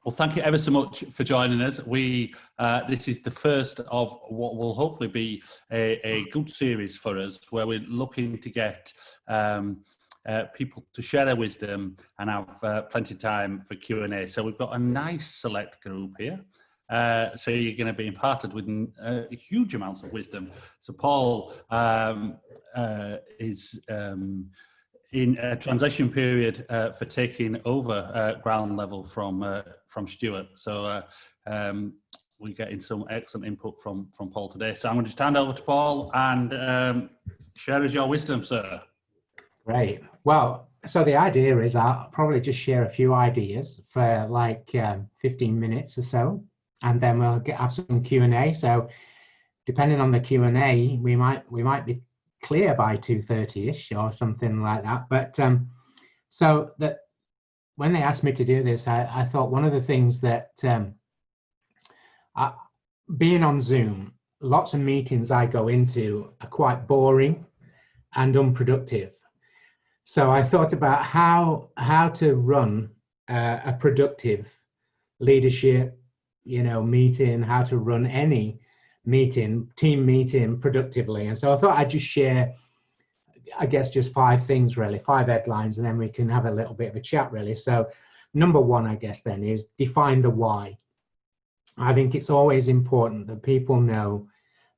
Well, thank you ever so much for joining us. This is the first of what will hopefully be a good series for us, where we're looking to get people to share their wisdom and have plenty of time for Q&A. So we've got a nice select group here. So you're going to be imparted with huge amounts of wisdom. So Paul is in a transition period for taking over ground level from Stuart. So we're getting some excellent input from Paul today. So I'm going to just hand over to Paul and share us your wisdom, sir. Great. Well, so the idea is I'll probably just share a few ideas for like 15 minutes or so, and then we'll have some Q&A. So depending on the Q&A, we might be clear by 2:30ish or something like that. But so that when they asked me to do this, I thought one of the things that being on Zoom, lots of meetings I go into are quite boring and unproductive. So I thought about how to run a productive leadership, meeting, how to run any team meeting productively. And so I thought I'd just share, I guess, just 5 things really, 5 headlines, and then we can have a little bit of a chat really. So number 1, I guess then, is define the why. I think it's always important that people know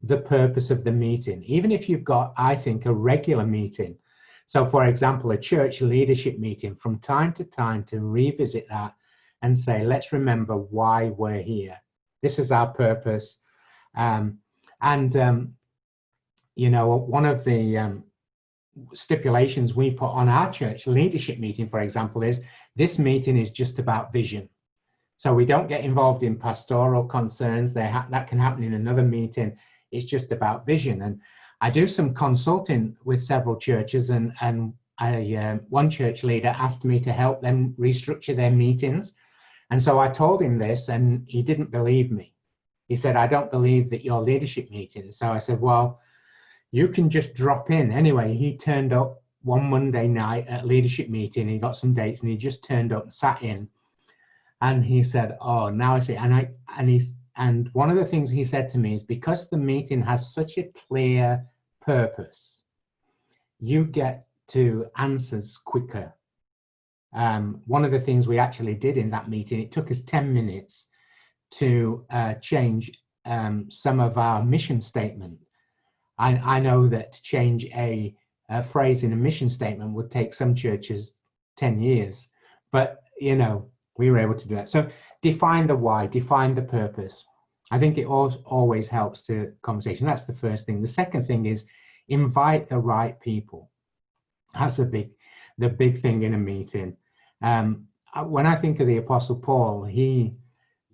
the purpose of the meeting, even if you've got, I think, a regular meeting. So for example, a church leadership meeting, from time to time to revisit that and say, let's remember why we're here. This is our purpose. One of the stipulations we put on our church leadership meeting, for example, is this meeting is just about vision. So we don't get involved in pastoral concerns. That can happen in another meeting. It's just about vision. And I do some consulting with several churches, and one church leader asked me to help them restructure their meetings. And so I told him this, and he didn't believe me. He said, I don't believe that your leadership meeting. So I said, well, you can just drop in. Anyway, he turned up one Monday night at leadership meeting. He got some dates and he just turned up and sat in. And he said, oh, now I see. And one of the things he said to me is, because the meeting has such a clear purpose, you get to answers quicker. One of the things we actually did in that meeting, it took us 10 minutes to change some of our mission statement. I know that to change a phrase in a mission statement would take some churches 10 years, but we were able to do that. So define the why, define the purpose. I think it always helps to conversation. That's the first thing. The second thing is invite the right people. That's the big thing in a meeting. When I think of the Apostle Paul, he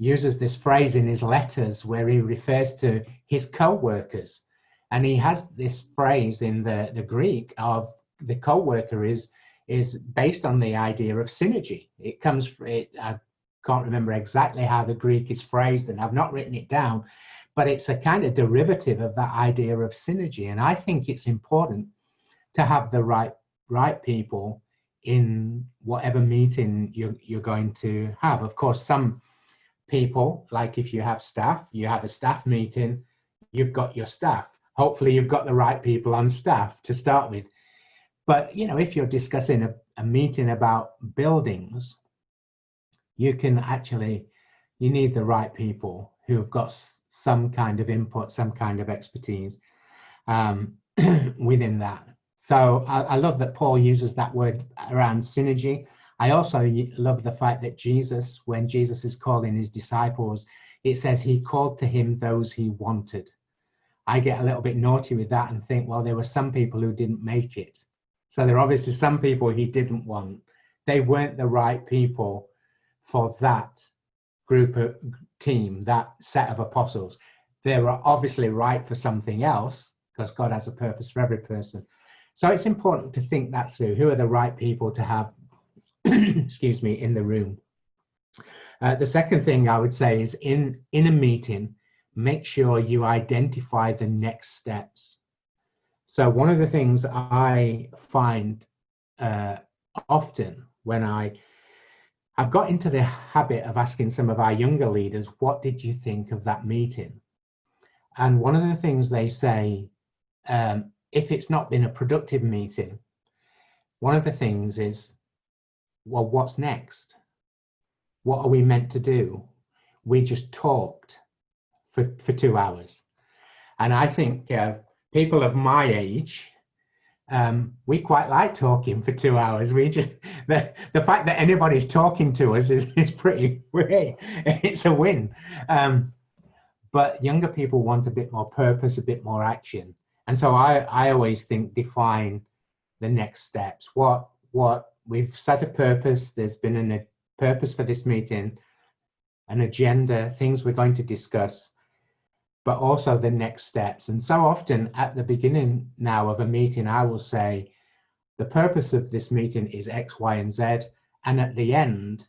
uses this phrase in his letters where he refers to his co-workers. And he has this phrase in the Greek of the co-worker is based on the idea of synergy. It comes from it. I can't remember exactly how the Greek is phrased, and I've not written it down, but it's a kind of derivative of that idea of synergy. And I think it's important to have the right people in whatever meeting you're going to have. Of course, some people, like if you have staff, you have a staff meeting, you've got your staff. Hopefully you've got the right people on staff to start with. But, if you're discussing a meeting about buildings, you need the right people who have got some kind of input, some kind of expertise within that. So I love that Paul uses that word around synergy. I also love the fact that Jesus, when Jesus is calling his disciples, it says he called to him those he wanted. I get a little bit naughty with that and think, well, there were some people who didn't make it. So there are obviously some people he didn't want. They weren't the right people for that group of team, that set of apostles. They were obviously right for something else, because God has a purpose for every person. So it's important to think that through. Who are the right people to have, excuse me, in the room? The second thing I would say is in a meeting, make sure you identify the next steps. So one of the things I find often when I I've got into the habit of asking some of our younger leaders, what did you think of that meeting? And one of the things they say, if it's not been a productive meeting, one of the things is, well, what's next? What are we meant to do? We just talked for 2 hours. And I think people of my age, we quite like talking for 2 hours. We just, the fact that anybody's talking to us is pretty, it's a win. But younger people want a bit more purpose, a bit more action. And so I always think define the next steps. What we've set a purpose, there's been a purpose for this meeting, an agenda, things we're going to discuss, but also the next steps. And so often at the beginning now of a meeting, I will say, the purpose of this meeting is X, Y, and Z. And at the end,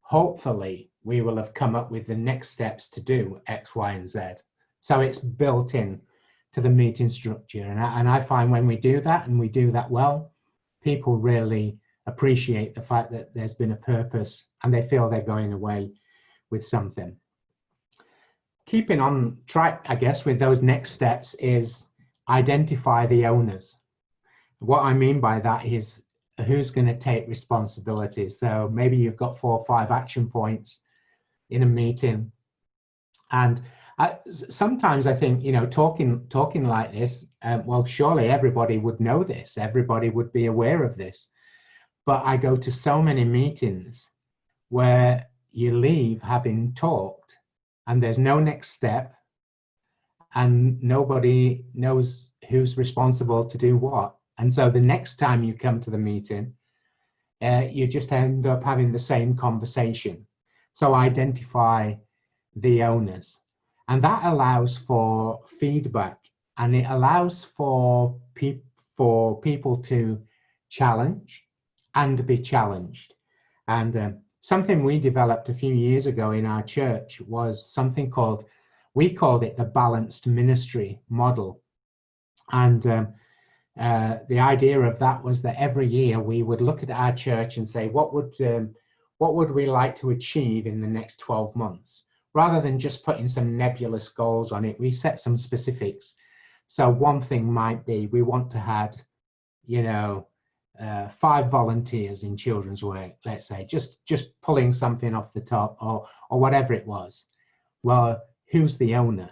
hopefully, we will have come up with the next steps to do X, Y, and Z. So it's built in to the meeting structure. And I find when we do that, and we do that well, people really appreciate the fact that there's been a purpose and they feel they're going away with something. Keeping on track, I guess, with those next steps is identify the owners. What I mean by that is who's going to take responsibility. So maybe you've got 4 or 5 action points in a meeting. And sometimes I think, you know, talking like this, well, surely everybody would know this. Everybody would be aware of this. But I go to so many meetings where you leave having talked and there's no next step and nobody knows who's responsible to do what. And so the next time you come to the meeting, you just end up having the same conversation. So identify the owners. And that allows for feedback, and it allows for people to challenge and be challenged. And something we developed a few years ago in our church was something called, we called it the balanced ministry model. And the idea of that was that every year we would look at our church and say, what would we like to achieve in the next 12 months? Rather than just putting some nebulous goals on it, we set some specifics. So one thing might be, we want to have, 5 volunteers in children's work, let's say, just pulling something off the top or whatever it was. Well, who's the owner?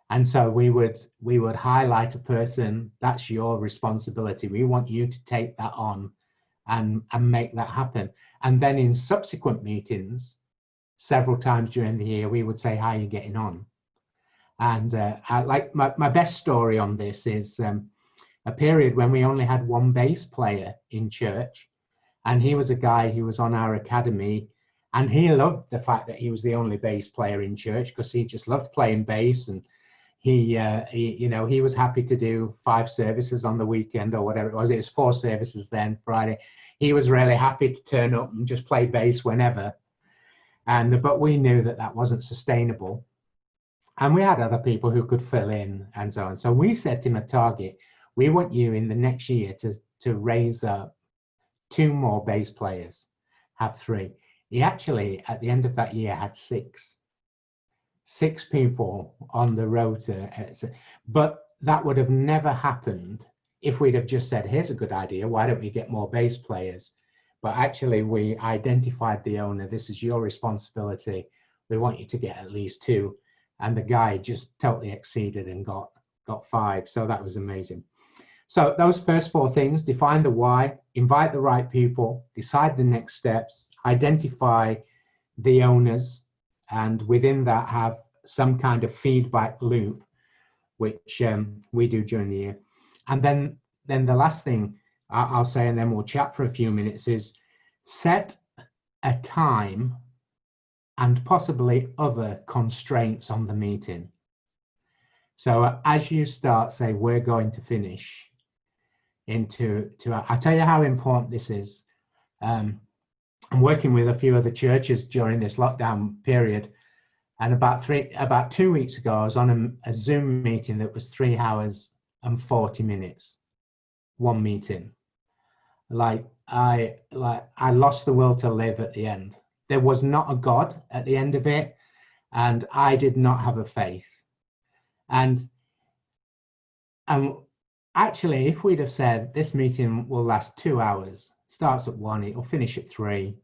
And so we would highlight a person, that's your responsibility. We want you to take that on and make that happen. And then in subsequent meetings, several times during the year, we would say, how are you getting on? And I like my best story on this is a period when we only had 1 bass player in church. And he was a guy who was on our academy, and he loved the fact that he was the only bass player in church because he just loved playing bass. And he was happy to do 5 services on the weekend or whatever it was. It was 4 services then, Friday. He was really happy to turn up and just play bass whenever. But we knew that that wasn't sustainable. And we had other people who could fill in and so on. So we set him a target. We want you in the next year to raise up 2 more bass players, have 3. He actually, at the end of that year, had 6 people on the rota. But that would have never happened if we'd have just said, here's a good idea, why don't we get more bass players? But actually we identified the owner, this is your responsibility, we want you to get at least 2. And the guy just totally exceeded and got 5. So that was amazing. So those first 4 things, define the why, invite the right people, decide the next steps, identify the owners, and within that have some kind of feedback loop, which we do during the year. And then the last thing I'll say, and then we'll chat for a few minutes, is set a time and possibly other constraints on the meeting. So as you start, say, we're going to finish I'll tell you how important this is. I'm working with a few other churches during this lockdown period. And about 2 weeks ago, I was on a Zoom meeting that was 3 hours and 40 minutes, one meeting. Like, I lost the will to live at the end. There was not a God at the end of it, and I did not have a faith. And actually, if we'd have said this meeting will last 2 hours, starts at 1, it'll finish at 3,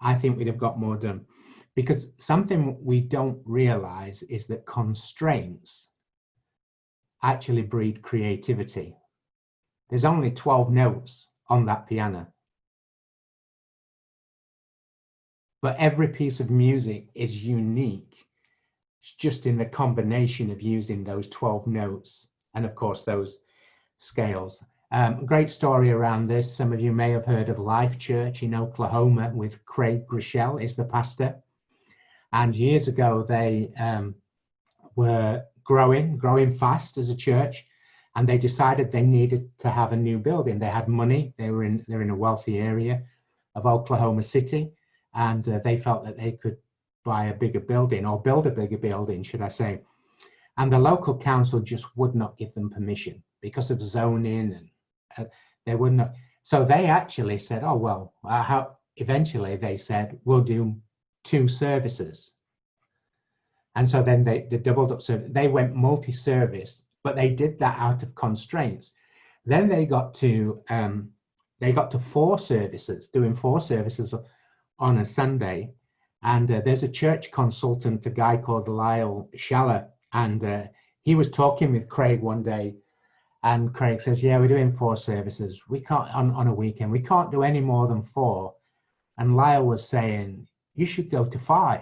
I think we'd have got more done. Because something we don't realize is that constraints actually breed creativity. There's only 12 notes on that piano, but every piece of music is unique. It's just in the combination of using those 12 notes and of course those scales. Great story around this. Some of you may have heard of Life Church in Oklahoma with Craig Groeschel is the pastor. And years ago, they were growing fast as a church, and they decided they needed to have a new building. They had money. They're in a wealthy area of Oklahoma City, and they felt that they could buy a bigger building, or build a bigger building, should I say. And the local council just would not give them permission because of zoning, and they would not. So they actually said, oh, well, eventually they said, we'll do 2 services. And so then they doubled up. So they went multi-service, but they did that out of constraints. Then they got to 4 services, doing 4 services on a Sunday. And there's a church consultant, a guy called Lyle Schaller, and he was talking with Craig one day, and Craig says, yeah, we're doing 4 services. We can't, on a weekend, we can't do any more than 4. And Lyle was saying, you should go to 5.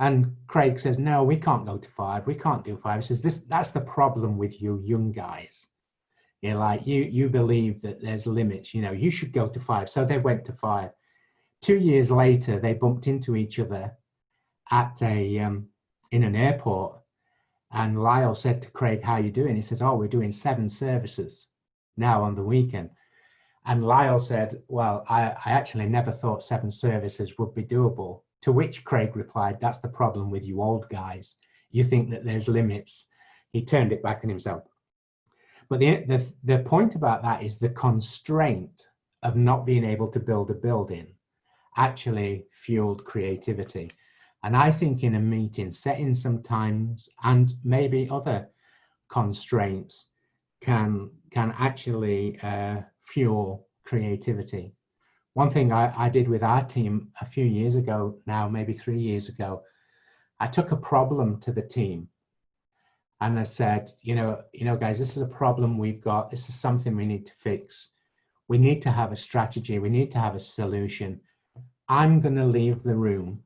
And Craig says, no, we can't go to 5. We can't do 5. He says, that's the problem with you young guys. You're like, you believe that there's limits, you should go to 5. So they went to 5. 2 years later, they bumped into each other at in an airport. And Lyle said to Craig, how you doing? He says, oh, we're doing 7 services now on the weekend. And Lyle said, well, I actually never thought 7 services would be doable. To which Craig replied, that's the problem with you old guys. You think that there's limits. He turned it back on himself. But the point about that is the constraint of not being able to build a building actually fueled creativity. And I think in a meeting, setting some times and maybe other constraints can actually fuel creativity. One thing I did with our team a few years ago now, maybe 3 years ago, I took a problem to the team and I said, guys, this is a problem we've got. This is something we need to fix. We need to have a strategy. We need to have a solution. I'm going to leave the room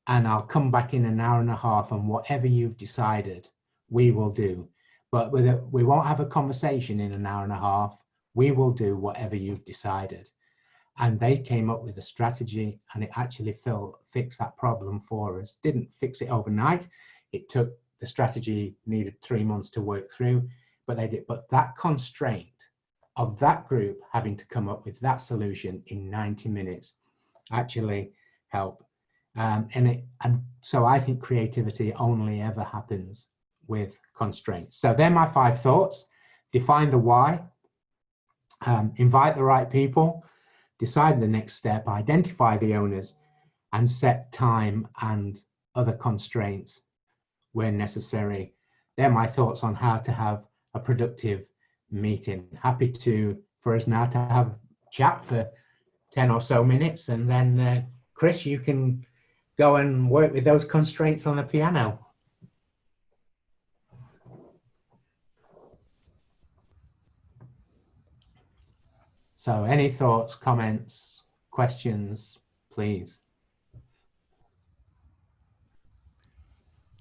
and I'll come back in an hour and a half, and whatever you've decided, we will do. But we won't have a conversation in an hour and a half. We will do whatever you've decided. And they came up with a strategy, and it actually fixed that problem for us. Didn't fix it overnight. It took, the strategy needed 3 months to work through, but they did. But that constraint of that group having to come up with that solution in 90 minutes actually helped. And so I think creativity only ever happens with constraints. So they're my 5 thoughts. Define the why, invite the right people, decide the next step, identify the owners, and set time and other constraints where necessary. They're my thoughts on how to have a productive meeting. Happy for us now to have a chat for 10 or so minutes, and then Chris, you can go and work with those constraints on the piano. So any thoughts, comments, questions, please?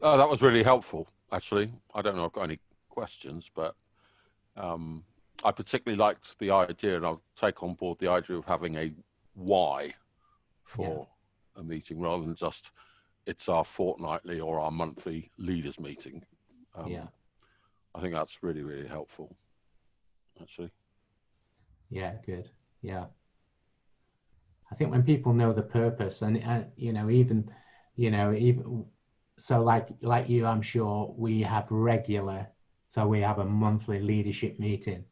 Oh, that was really helpful, actually. I don't know if I've got any questions, but I particularly liked the idea, and I'll take on board the idea of having a why for a meeting rather than just it's our fortnightly or our monthly leaders meeting. I think that's really, really helpful, actually. Yeah, good. Yeah. I think when people know the purpose, and even so, like you, I'm sure we have regular, so we have a monthly leadership meeting,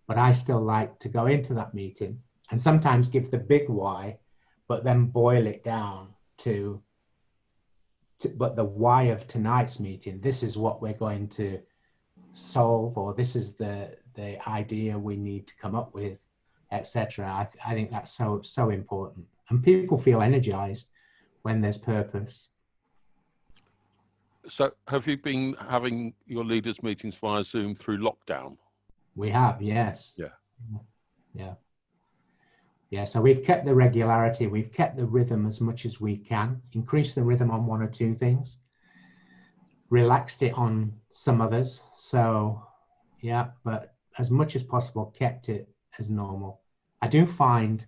but I still like to go into that meeting and sometimes give the big why, but then boil it down to but the why of tonight's meeting, this is what we're going to solve, or this is the idea we need to come up with, etc. I think that's so important, and people feel energized when there's purpose. So have you been having your leaders meetings via Zoom through lockdown? We have, yes. Yeah. So we've kept the regularity, we've kept the rhythm as much as we can, increased the rhythm on one or two things, relaxed it on some others. So yeah, but as much as possible, kept it as normal. I do find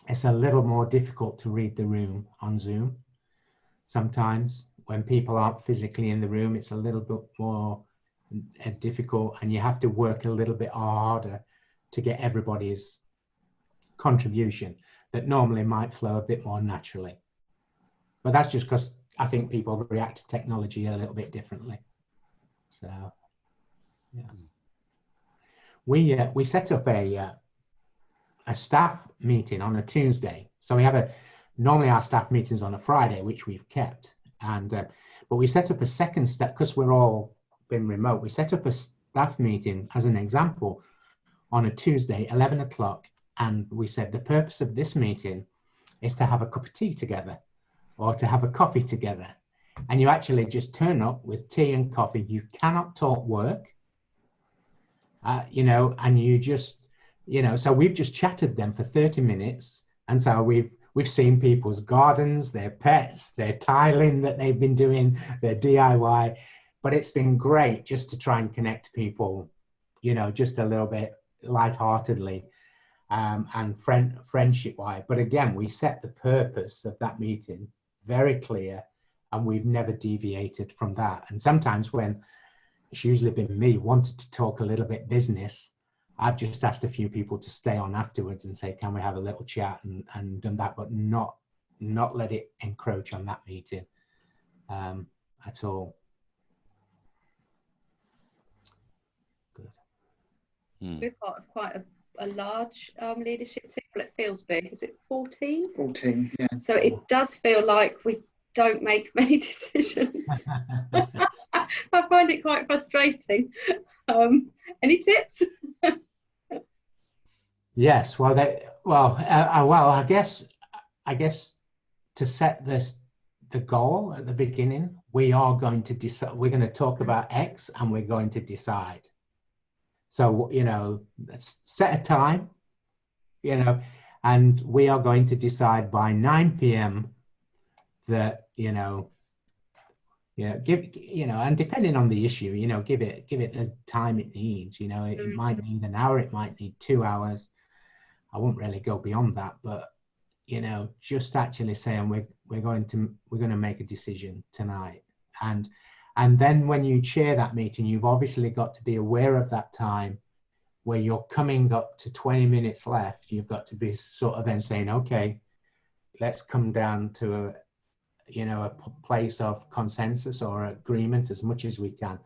it's a little more difficult to read the room on Zoom. Sometimes when people aren't physically in the room, it's a little bit more difficult, and you have to work a little bit harder to get everybody's contribution that normally might flow a bit more naturally. But that's just because I think people react to technology a little bit differently. So, yeah. We set up a staff meeting on a Tuesday. So we have normally our staff meetings on a Friday, which we've kept. And but we set up a second step because we're all been remote. We set up a staff meeting as an example on a Tuesday, 11 o'clock. And we said the purpose of this meeting is to have a cup of tea together or to have a coffee together. And you actually just turn up with tea and coffee. You cannot talk work, and you just, so we've just chatted them for 30 minutes. And so we've seen people's gardens, their pets, their tiling that they've been doing, their DIY. But it's been great just to try and connect people, just a little bit lightheartedly and friendship-wise. But again, we set the purpose of that meeting very clear, and we've never deviated from that. And sometimes when it's usually been me wanted to talk a little bit business, I've just asked a few people to stay on afterwards and say, can we have a little chat and done that, but not let it encroach on that meeting at all. Good. We've got quite a large leadership team, but it feels big. Is it 14? 14, yeah. So it does feel like we don't make many decisions. I find it quite frustrating. Any tips? Yes, well, I guess to set the goal at the beginning, we are going to decide. We're going to talk about X, and we're going to decide. So let's set a time, and we are going to decide by 9 p.m. that and depending on the issue, give it the time it needs. It might need an hour, it might need 2 hours. I won't really go beyond that, but just actually saying we're going to make a decision tonight, and then when you chair that meeting, you've obviously got to be aware of that time where you're coming up to 20 minutes left. You've got to be sort of then saying, okay, let's come down to a place of consensus or agreement as much as we can,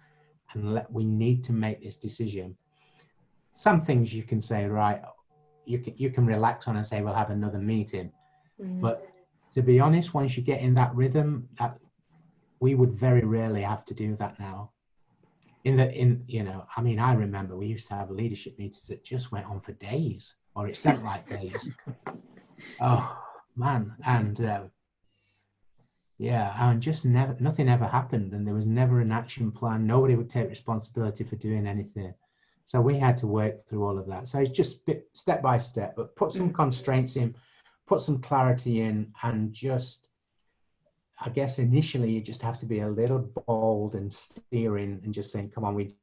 and we need to make this decision. Some things you can say, right, you can relax on and say we'll have another meeting, but to be honest, once you get in that rhythm, that we would very rarely have to do that now. I remember we used to have leadership meetings that just went on for days, or it seemed like days. Oh man, and and just nothing ever happened, and there was never an action plan. Nobody would take responsibility for doing anything. So we had to work through all of that. So it's just step by step, but put some constraints in, put some clarity in, and just, I guess initially you just have to be a little bold and steering and just saying, come on, we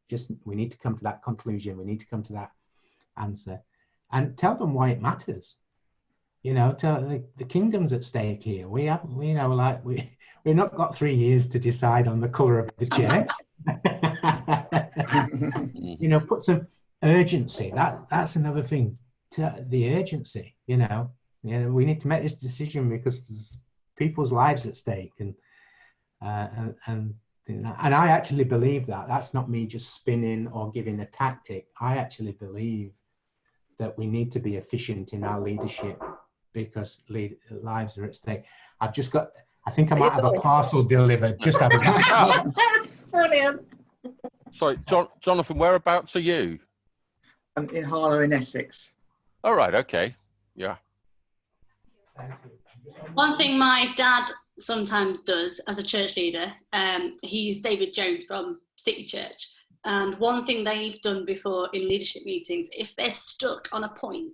need to come to that conclusion. We need to come to that answer, and tell them why it matters. Tell the kingdom's at stake here. We've not got 3 years to decide on the color of the chairs. Put some urgency. That's another thing. The urgency. We need to make this decision because there's people's lives at stake, and And I actually believe that. That's not me just spinning or giving a tactic. I actually believe that we need to be efficient in our leadership because lives are at stake. I've just got, I think I might have a parcel delivered. Just have a Brilliant. Sorry, Jonathan, whereabouts are you? I'm in Harlow in Essex. All right, okay. Yeah. One thing my dad sometimes does as a church leader, he's David Jones from City Church. And one thing they've done before in leadership meetings, if they're stuck on a point,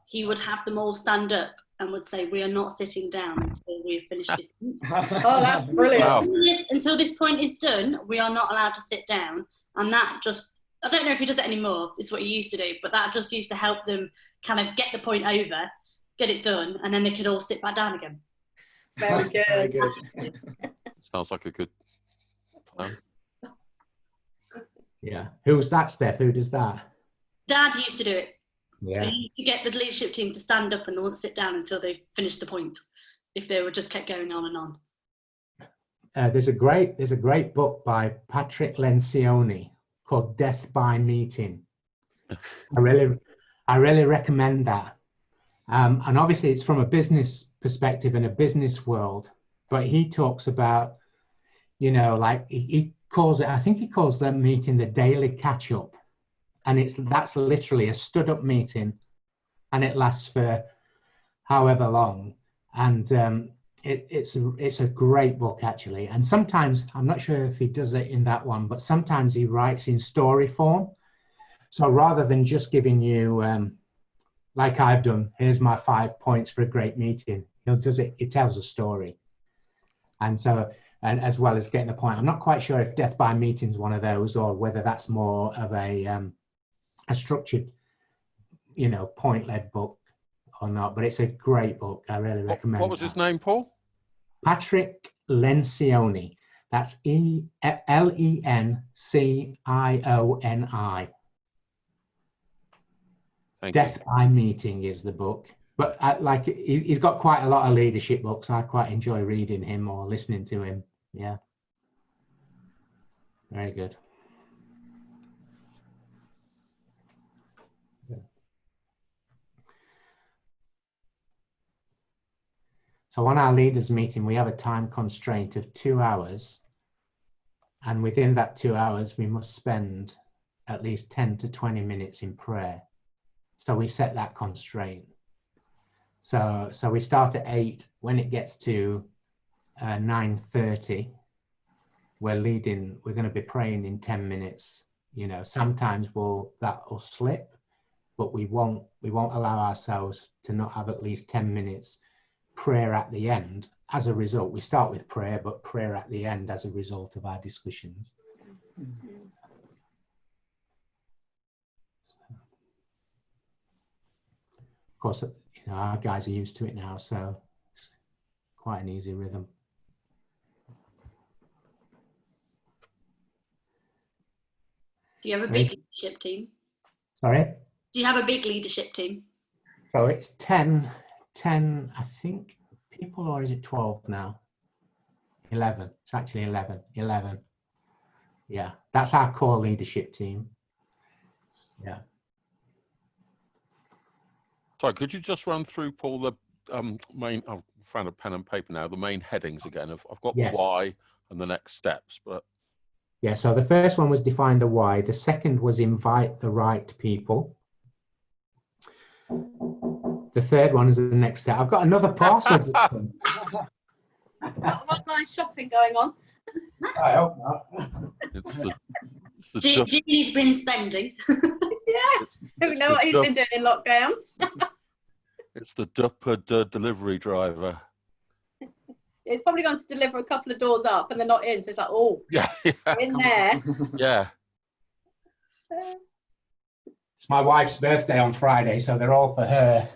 he would have them all stand up and would say, we are not sitting down until we've finished this point. Oh, that's brilliant. Wow. Until this point is done, we are not allowed to sit down. And that just, I don't know if he does it anymore, it's what he used to do, but that just used to help them kind of get the point over, get it done, and then they could all sit back down again. Very good. Very good. Sounds like a good plan. Yeah. Who's that, Steph? Who does that? Dad used to do it. Yeah. He used to get the leadership team to stand up and they won't sit down until they've finished the point, if they would just kept going on and on. There's a great book by Patrick Lencioni called Death by Meeting. I really recommend that. And obviously it's from a business perspective in a business world, but he talks about, you know, like he calls it, I think he calls that meeting the daily catch up. And that's literally a stood up meeting and it lasts for however long. And it's a great book actually. And sometimes, I'm not sure if he does it in that one, but sometimes he writes in story form. So rather than just giving you, like I've done, here's my 5 points for a great meeting, he tells a story. And so, and as well as getting the point, I'm not quite sure if Death by Meeting is one of those or whether that's more of a structured, you know, point-led book or not, but it's a great book. I really recommend it. What was his name, Paul? Patrick Lencioni. That's Lencioni. Death by Meeting is the book. But he's got quite a lot of leadership books. I quite enjoy reading him or listening to him. Yeah. Very good. So on our leaders meeting, we have a time constraint of 2 hours. And within that 2 hours, we must spend at least 10 to 20 minutes in prayer. So we set that constraint. So we start at 8. When it gets to 9:30, we're going to be praying in 10 minutes. You know, sometimes that will slip, but we won't allow ourselves to not have at least 10 minutes prayer at the end. As a result, we start with prayer, but prayer at the end as a result of our discussions. Of course, you know, our guys are used to it now, so it's quite an easy rhythm. Do you have a big leadership team? Sorry? Do you have a big leadership team? So it's 10, I think, people, or is it 12 now? 11. It's actually 11. Yeah, that's our core leadership team. Yeah. Sorry, could you just run through, Paul, the main, I've found a pen and paper now, the main headings again. I've got Yes. the why and the next steps, but... Yeah, so the first one was define the why. The second was invite the right people. The third one is the next step. I've got another parcel. Got online shopping going on. I hope not. It's the Jimmy's been spending. Yeah, who know what he's been doing in lockdown. It's the delivery driver. He's probably going to deliver a couple of doors up and they're not in, so it's like, oh, Yeah, in there. yeah. It's my wife's birthday on Friday, so they're all for her.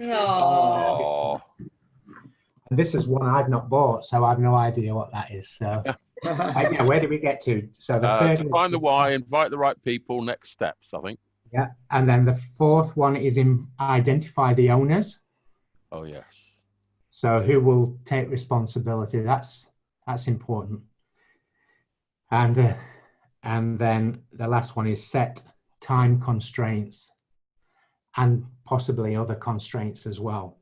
Oh, And this is one I've not bought, so I've no idea what that is. So, yeah, where did we get to? So the third define the why, invite the right people, next steps, I think. Yeah, and then the fourth one is identify the owners. Oh, yes. So who will take responsibility? That's important. And then the last one is set time constraints and possibly other constraints as well.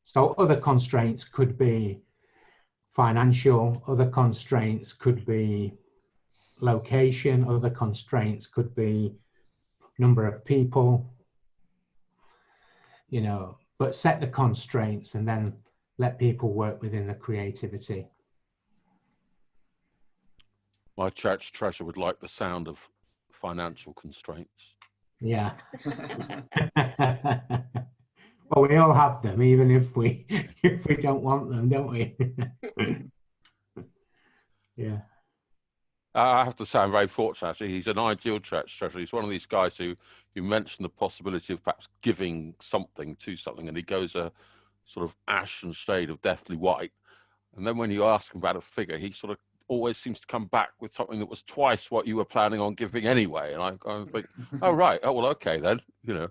So other constraints could be financial, other constraints could be location, other constraints could be number of people, you know, but set the constraints and then let people work within the creativity. My church treasurer would like the sound of financial constraints. Yeah. Well, we all have them, even if we don't want them, don't we? Yeah. I have to say I'm very fortunate, actually. He's an ideal church treasurer. He's one of these guys who mentioned the possibility of perhaps giving something to something, and he goes a sort of ashen shade of deathly white. And then when you ask him about a figure, he sort of always seems to come back with something that was twice what you were planning on giving anyway. And I think, oh, right. Oh, well, okay, then, you know.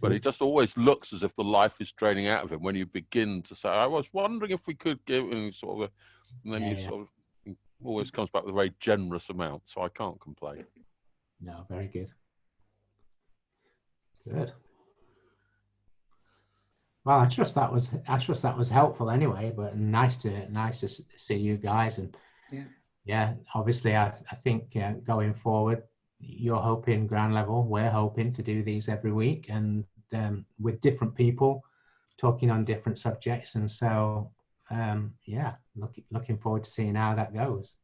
But he just always looks as if the life is draining out of him when you begin to say, I was wondering if we could give, and sort of, and then sort of always comes back with a very generous amount. So I can't complain. No, very good. Good. Well, I trust that was helpful anyway, but nice to see you guys. And yeah, obviously I think going forward, you're hoping ground level, we're hoping to do these every week, and with different people talking on different subjects. And so yeah, looking forward to seeing how that goes.